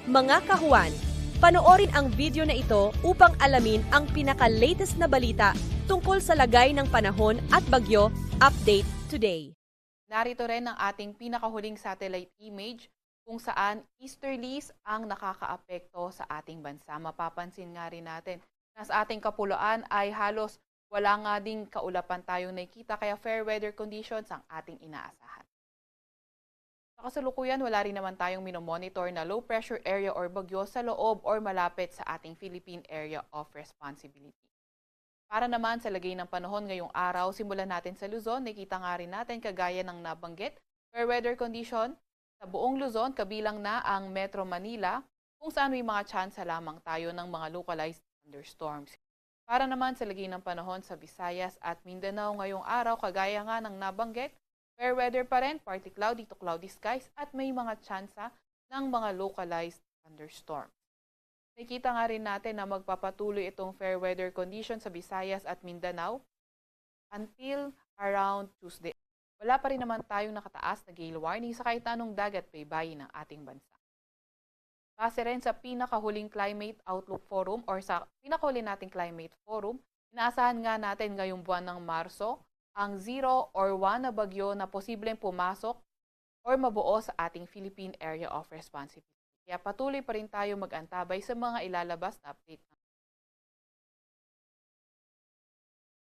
Mga kahuan, panoorin ang video na ito upang alamin ang pinaka-latest na balita tungkol sa lagay ng panahon at bagyo. Update today. Narito rin ang ating pinakahuling satellite image kung saan easterlies ang nakakaapekto sa ating bansa. Mapapansin nga rin natin na sa ating kapuluan ay halos wala nga ding kaulapan tayong nakikita kaya fair weather conditions ang ating inaasahan. Sa kasalukuyan, wala rin naman tayong minomonitor na low pressure area or bagyo sa loob or malapit sa ating Philippine Area of Responsibility. Para naman sa lagay ng panahon ngayong araw, simulan natin sa Luzon. Nakita nga rin natin kagaya ng nabanggit, fair weather condition sa buong Luzon, kabilang na ang Metro Manila, kung saan may mga tsansa lamang tayo ng mga localized thunderstorms. Para naman sa lagay ng panahon sa Visayas at Mindanao ngayong araw, kagaya nga ng nabanggit, fair weather pa rin, partly cloudy to cloudy skies at may mga tsansa ng mga localized thunderstorms. Nakikita nga rin natin na magpapatuloy itong fair weather condition sa Visayas at Mindanao until around Tuesday. Wala pa rin naman tayong nakataas na gale warning sa kahit anong dagat baybayin ng ating bansa. Base rin sa pinakahuling Climate Outlook Forum or sa pinakahuling nating Climate Forum, inaasahan nga natin ngayong buwan ng Marso ang 0 or 1 na bagyo na posibleng pumasok or mabuo sa ating Philippine Area of Responsibility. Kaya patuloy pa rin tayo mag-antabay sa mga ilalabas na update